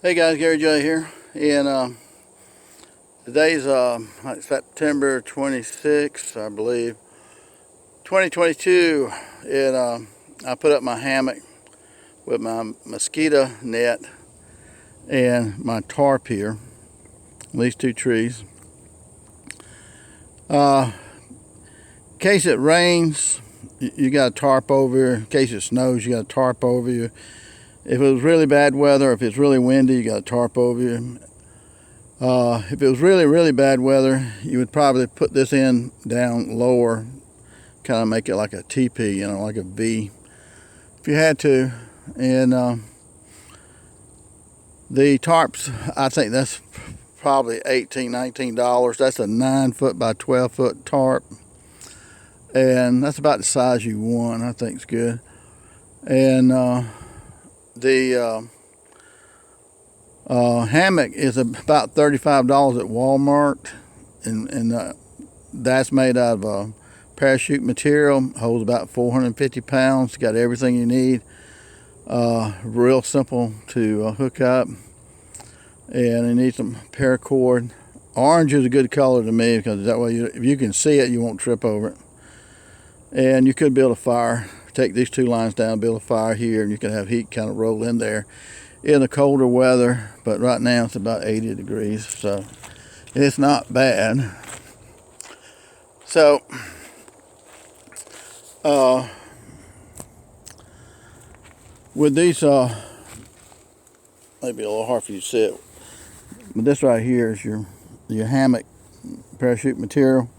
Hey guys, Gary J here, and today's like September 26th, I believe, 2022, and I put up my hammock with my mosquito net and my tarp here, these two trees. In case it rains, you got a tarp over you. In case it snows, you got a tarp over you. If it was really bad weather, if it's really windy, you got a tarp over you. If it was really, really bad weather, you would probably put this in down lower, kind of make it like a teepee, like a V, if you had to. And the tarps, I think that's probably $18, $19. That's a 9-foot by 12-foot tarp, and that's about the size you want. I think it's good. And the hammock is about $35 at Walmart, and that's made out of parachute material. Holds about 450 pounds. Got everything you need. Real simple to hook up, and it needs some paracord. Orange is a good color to me because that way, if you can see it, you won't trip over it. And you could build a fire. Take these two lines down, build a fire here, and you can have heat kind of roll in there in the colder weather. But right now it's about 80 degrees, so it's not bad. So with these, maybe a little hard for you to see it, but this right here is your hammock parachute material,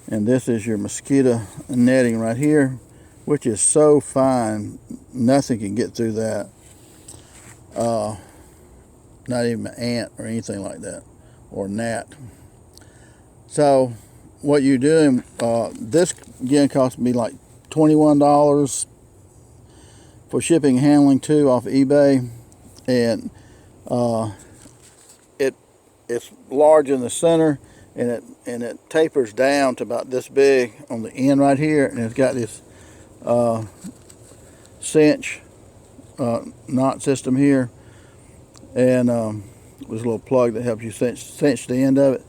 and this is your mosquito netting right here, which is so fine, nothing can get through that. Not even an ant or anything like that, or gnat. So what you're doing, this again cost me like $21 for shipping and handling too off eBay, and it's large in the center, and it tapers down to about this big on the end right here, and it's got this cinch knot system here, and there's a little plug that helps you cinch the end of it.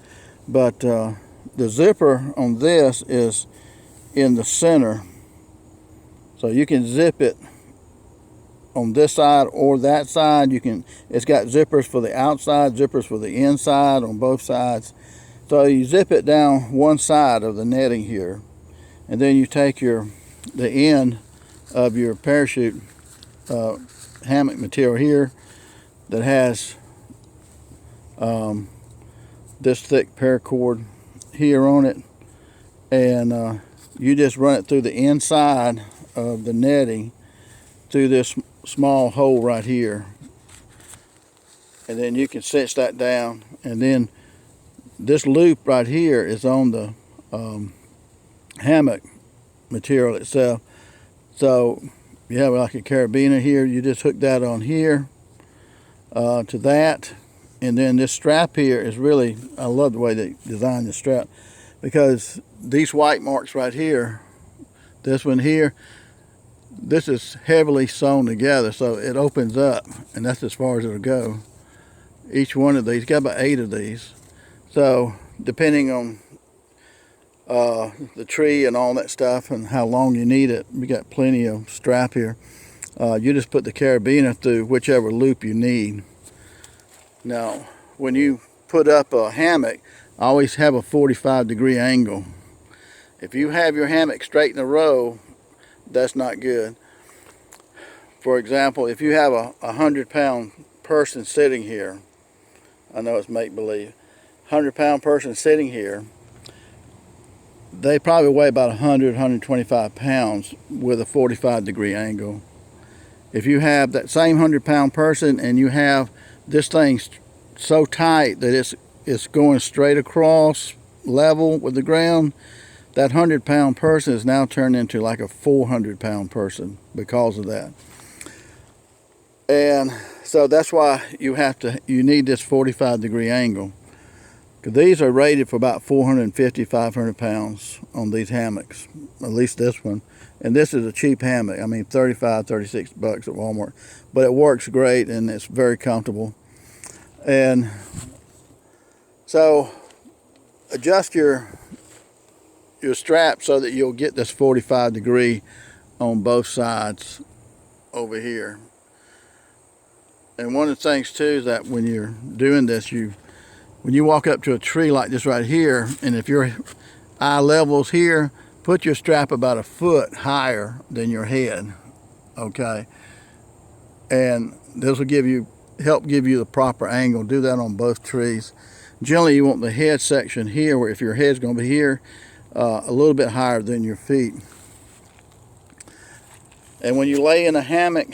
But the zipper on this is in the center, so you can zip it on this side or that side. It's got zippers for the outside, zippers for the inside on both sides. So you zip it down one side of the netting here, and then you take the end of your parachute hammock material here that has this thick paracord here on it, and you just run it through the inside of the netting through this small hole right here, and then you can cinch that down, and then this loop right here is on the hammock material itself. So you have like a carabiner here, you just hook that on here to that, and then this strap here is really, I love the way they designed the strap, because these white marks right here, this one here, this is heavily sewn together, so it opens up, and that's as far as it'll go. Each one of these, got about 8 of these. So depending on the tree and all that stuff and how long you need it, we got plenty of strap here. You just put the carabiner through whichever loop you need. Now, when you put up a hammock, always have a 45-degree angle. If you have your hammock straight in a row, that's not good. For example, if you have a 100-pound person sitting here, I know it's make-believe, 100-pound person sitting here, they probably weigh about 100, 125 pounds with a 45-degree angle. If you have that same 100-pound person and you have this thing so tight that it's going straight across level with the ground, that 100-pound person is now turned into like a 400-pound person because of that. And so that's why you need this 45-degree angle. Because these are rated for about 450, 500 pounds on these hammocks, at least this one. And this is a cheap hammock. I mean, $35, $36 at Walmart. But it works great, and it's very comfortable. And so adjust your strap so that you'll get this 45-degree on both sides over here. And one of the things too is that when you're doing this, when you walk up to a tree like this right here, and if your eye level's here, put your strap about a foot higher than your head, okay? And this will help give you the proper angle. Do that on both trees. Generally, you want the head section here, where if your head's going to be here, a little bit higher than your feet. And when you lay in a hammock,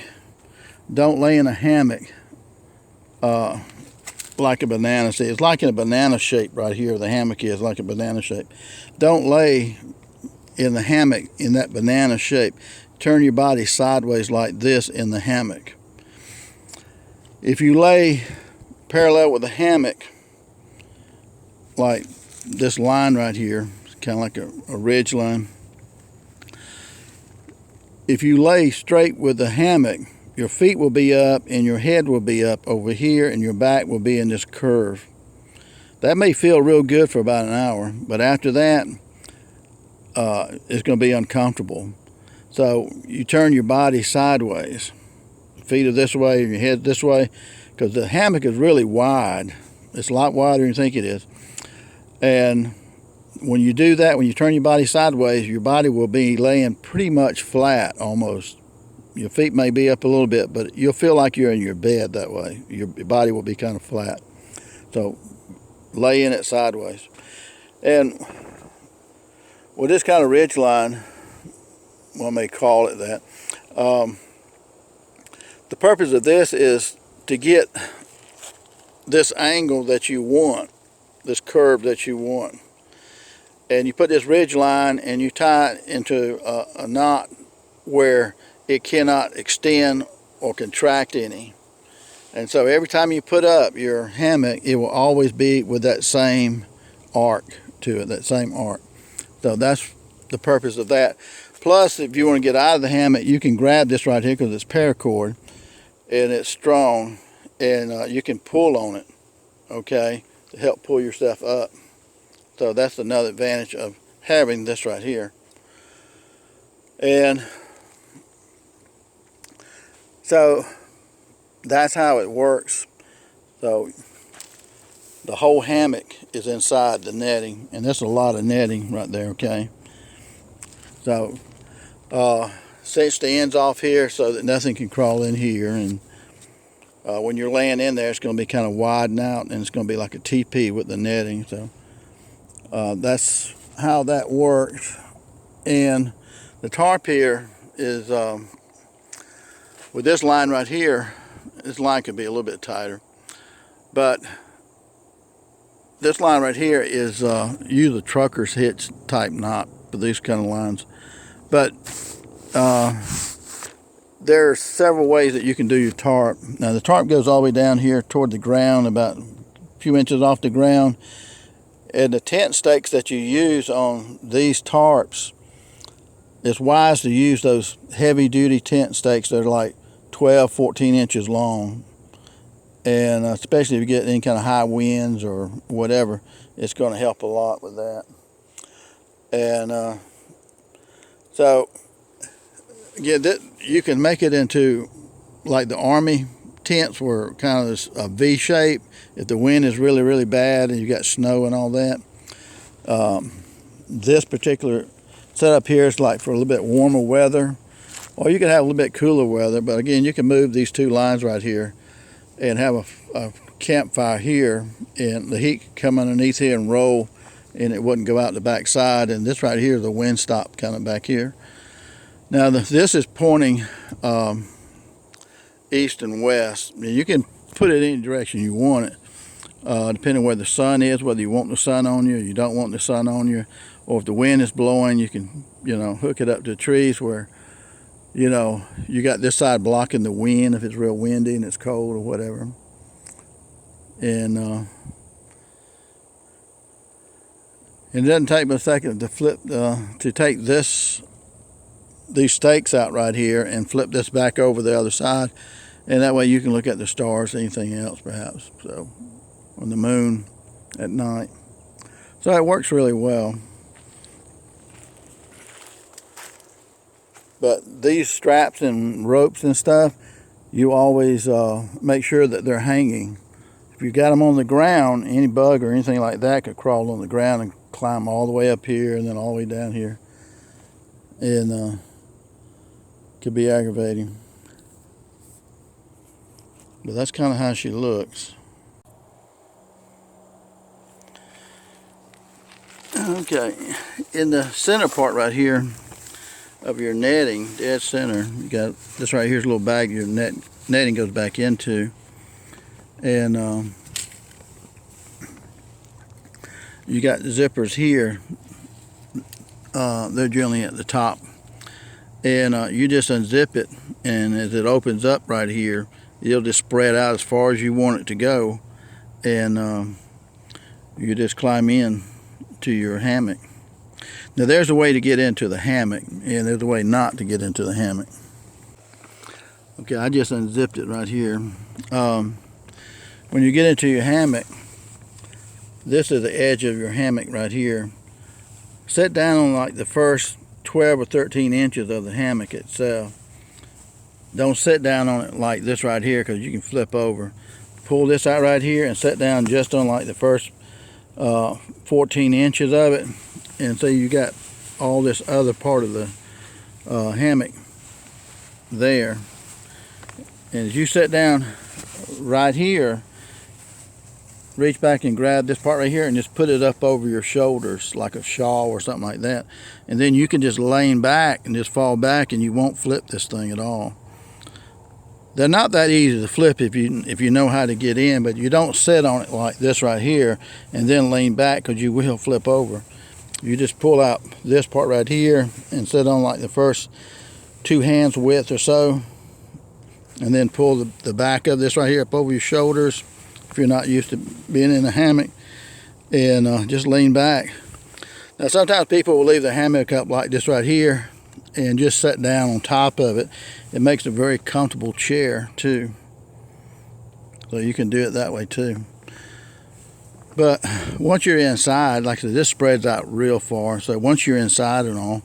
don't lay in a hammock like a banana. See, it's like in a banana shape right here. The hammock is like a banana shape. Don't lay in the hammock in that banana shape. Turn your body sideways like this in the hammock. If you lay parallel with the hammock, like this line right here, it's kind of like a ridge line. If you lay straight with the hammock, your feet will be up and your head will be up over here, and your back will be in this curve. That may feel real good for about an hour, but after that, it's going to be uncomfortable. So you turn your body sideways. Feet are this way and your head this way, because the hammock is really wide. It's a lot wider than you think it is. And when you do that, when you turn your body sideways, your body will be laying pretty much flat almost. Your feet may be up a little bit, but you'll feel like you're in your bed that way. Your body will be kind of flat. So lay in it sideways. And with this kind of ridge line, one may call it that, the purpose of this is to get this angle that you want, this curve that you want. And you put this ridge line and you tie it into a knot where it cannot extend or contract any. And so every time you put up your hammock, it will always be with that same arc to it, that same arc. So that's the purpose of that. Plus, if you want to get out of the hammock, you can grab this right here because it's paracord and it's strong, and you can pull on it, okay, to help pull your stuff up. So that's another advantage of having this right here. And so that's how it works. So the whole hammock is inside the netting, and there's a lot of netting right there, okay? So cinch the ends off here so that nothing can crawl in here, and when you're laying in there, it's going to be kind of widened out, and it's going to be like a teepee with the netting. So that's how that works. And the tarp here is with this line right here. This line could be a little bit tighter, but this line right here is use a trucker's hitch type knot for these kind of lines. But there are several ways that you can do your tarp. Now the tarp goes all the way down here toward the ground, about a few inches off the ground. And the tent stakes that you use on these tarps, it's wise to use those heavy duty tent stakes that are like 12, 14 inches long. And especially if you get any kind of high winds or whatever, it's going to help a lot with that. And so yeah, you can make it into like the army tents, were kind of this V shape. If the wind is really, really bad and you got snow and all that, this particular setup here is like for a little bit warmer weather, or you can have a little bit cooler weather. But again, you can move these two lines right here and have a campfire here, and the heat could come underneath here and roll, and it wouldn't go out the back side. And this right here, the wind stop kind of back here. Now this is pointing east and west. You can put it any direction you want it, depending where the sun is, whether you want the sun on you or you don't want the sun on you, or if the wind is blowing, you can, hook it up to trees where, you got this side blocking the wind if it's real windy and it's cold or whatever. And it doesn't take but a second to flip, to take these stakes out right here and flip this back over the other side, And that way you can look at the stars, anything else perhaps. So, on the moon at night. So it works really well. But these straps and ropes and stuff, you always make sure that they're hanging. If you got them on the ground, any bug or anything like that could crawl on the ground and climb all the way up here and then all the way down here. And could be aggravating. But that's kind of how she looks. Okay, in the center part right here of your netting, dead center, you got this right here's a little bag your netting goes back into. And you got the zippers here. They're generally at the top. And you just unzip it, and as it opens up right here, it'll just spread out as far as you want it to go. And you just climb in to your hammock. Now there's a way to get into the hammock, and there's a way not to get into the hammock. Okay, I just unzipped it right here. When you get into your hammock, this is the edge of your hammock right here. Sit down on like the first 12 or 13 inches of the hammock itself. Don't sit down on it like this right here, because you can flip over. Pull this out right here and sit down just on like the first 14 inches of it, and so you got all this other part of the hammock there. And as you sit down right here, reach back and grab this part right here and just put it up over your shoulders like a shawl or something like that. And then you can just lean back and just fall back, and you won't flip this thing at all. They're not that easy to flip if you know how to get in, but you don't sit on it like this right here and then lean back, because you will flip over. You just pull out this part right here and sit on like the first 2 hands width or so, and then pull the back of this right here up over your shoulders if you're not used to being in a hammock, and just lean back. Now sometimes people will leave the hammock up like this right here and just sit down on top of it. It makes a very comfortable chair too. So you can do it that way too. But once you're inside, like I said, this spreads out real far. So once you're inside and all,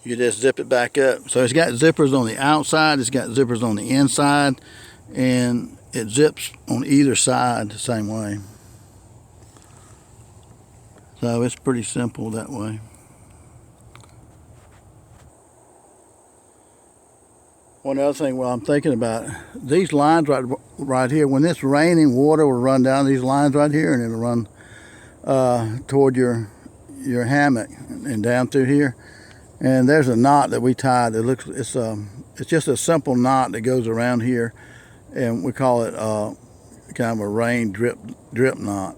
you just zip it back up. So it's got zippers on the outside, it's got zippers on the inside, and it zips on either side the same way. So it's pretty simple that way. One other thing while I'm thinking about it, these lines right here, when it's raining, water will run down these lines right here, and it'll run toward your hammock and down through here. And there's a knot that we tied. It's just a simple knot that goes around here, and we call it kind of a rain drip knot.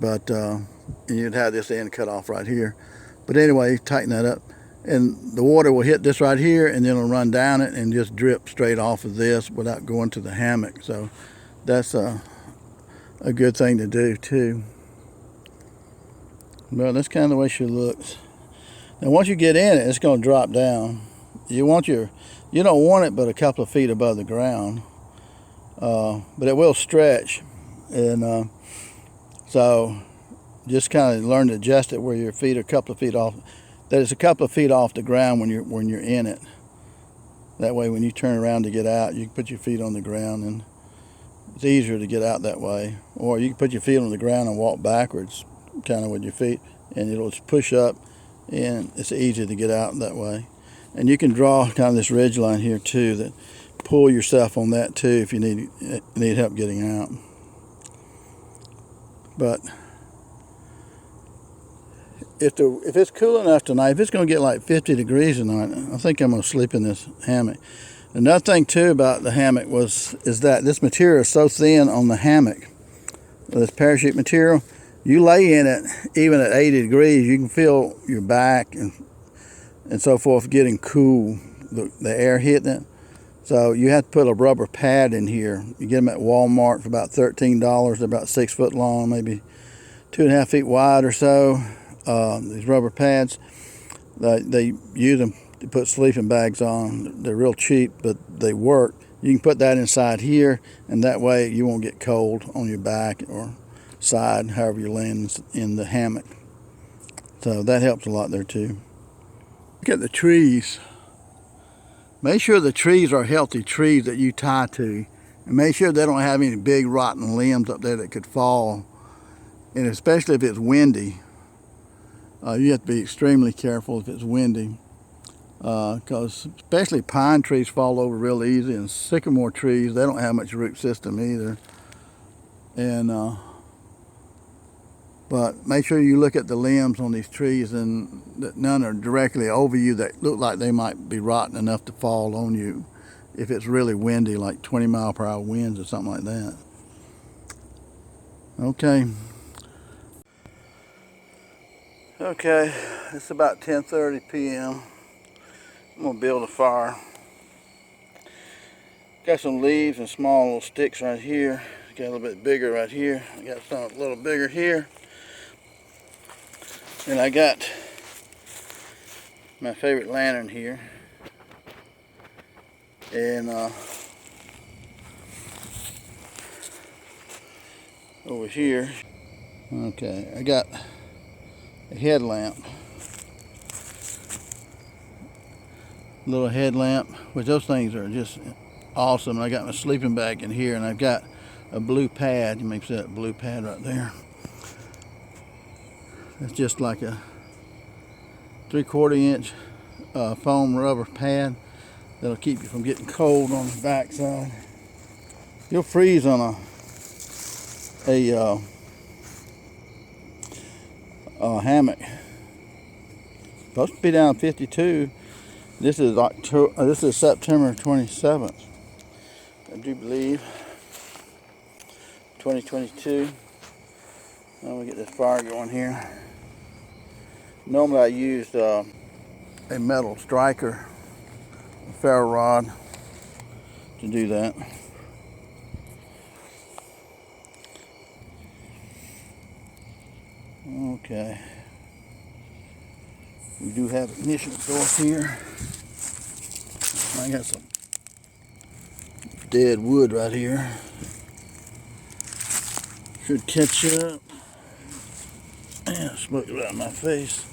But you'd have this end cut off right here. But anyway, tighten that up, and the water will hit this right here, and then it'll run down it and just drip straight off of this without going to the hammock. So that's a good thing to do too. Well, that's kind of the way she looks. Now once you get in it, it's going to drop down. You don't want it but a couple of feet above the ground, but it will stretch, and so just kind of learn to adjust it where your feet are a couple of feet off. That is a couple of feet off the ground when you're in it. That way, when you turn around to get out, you can put your feet on the ground, and it's easier to get out that way. Or you can put your feet on the ground and walk backwards, kind of with your feet, and it'll just push up, and it's easy to get out that way. And you can draw kind of this ridge line here too, that pull yourself on that too if you need help getting out. But if it's cool enough tonight, if it's going to get like 50 degrees tonight, I think I'm going to sleep in this hammock. Another thing too about the hammock is that this material is so thin on the hammock, this parachute material. You lay in it even at 80 degrees, you can feel your back and so forth getting cool, the air hitting it. So you have to put a rubber pad in here. You get them at Walmart for about $13. They're about 6 foot long, maybe 2.5 feet wide or so. These rubber pads, they use them to put sleeping bags on. They're real cheap, but they work. You can put that inside here, and that way you won't get cold on your back or side, however you're laying in the hammock. So that helps a lot there too. Look at the trees. Make sure the trees are healthy trees that you tie to, and make sure they don't have any big rotten limbs up there that could fall. And especially if it's windy, you have to be extremely careful if it's windy, because especially pine trees fall over real easy, and sycamore trees, they don't have much root system either. And but make sure you look at the limbs on these trees, and that none are directly over you that look like they might be rotten enough to fall on you if it's really windy, like 20-mile-per-hour winds or something like that. Okay, it's about 10:30 p.m. I'm gonna build a fire. Got some leaves and small little sticks right here. Got a little bit bigger right here. I got some a little bigger here. And I got my favorite lantern here. And over here, okay, I got a headlamp. Little headlamp, which those things are just awesome. I got my sleeping bag in here, and I've got a blue pad. You may see that blue pad right there. It's just like a 3/4 inch foam rubber pad that'll keep you from getting cold on the backside. You'll freeze on a hammock. Supposed to be down 52. This is October. This is September 27th, I do believe. 2022. I'm gonna get this fire going here. Normally I used a metal striker, a ferro rod, to do that. Okay. We do have ignition source here. I got some dead wood right here. Should catch up. Yeah, smoke it out of my face.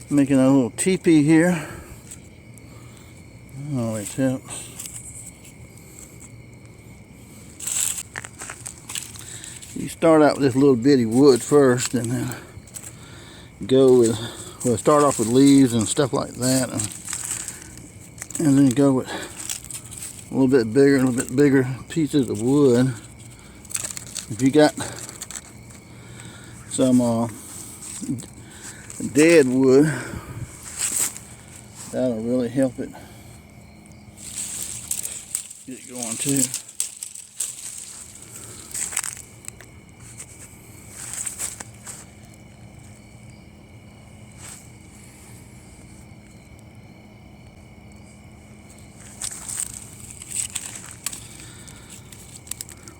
Making a little teepee here. Always helps. You start out with this little bitty wood first, and then go with, well, start off with leaves and stuff like that, and then go with a little bit bigger pieces of wood. If you got some dead wood, that'll really help it get going too.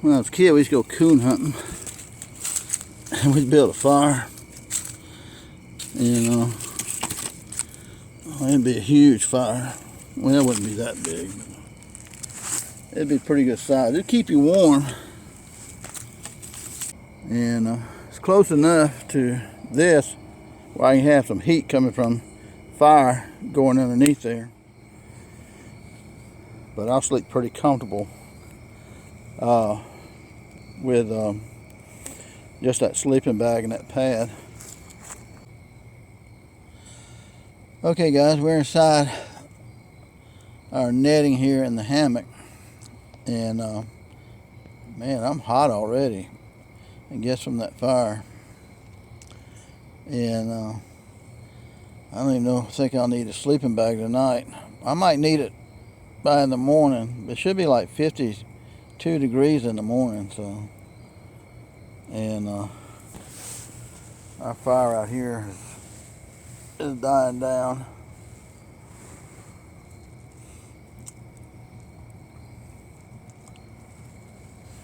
When I was a kid, we used to go coon hunting, and we'd build a fire. And it'd be a huge fire. Well, it wouldn't be that big. It'd be pretty good size. It'd keep you warm. And it's close enough to this where I can have some heat coming from fire going underneath there. But I'll sleep pretty comfortable with just that sleeping bag and that pad. Okay guys, we're inside our netting here in the hammock, and man, I'm hot already, I guess from that fire. And I don't even think I'll need a sleeping bag tonight. I might need it by in the morning. It should be like 52 degrees in the morning, so. And our fire out here is dying down.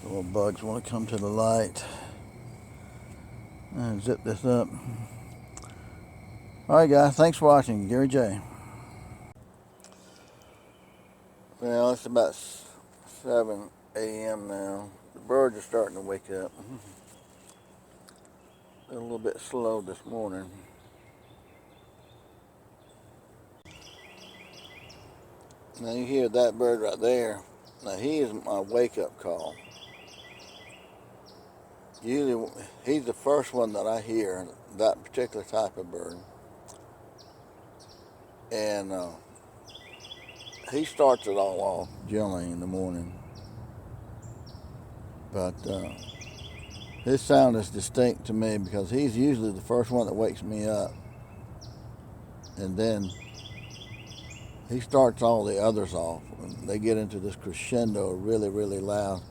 The little bugs want to come to the light. And zip this up. Alright guys, thanks for watching. Gary J. Well, it's about 7 a.m. now. The birds are starting to wake up. They're a little bit slow this morning. Now you hear that bird right there. Now he is my wake-up call. Usually he's the first one that I hear, that particular type of bird. And he starts it all off generally in the morning. But his sound is distinct to me because he's usually the first one that wakes me up. And then he starts all the others off. They get into this crescendo really, really loud.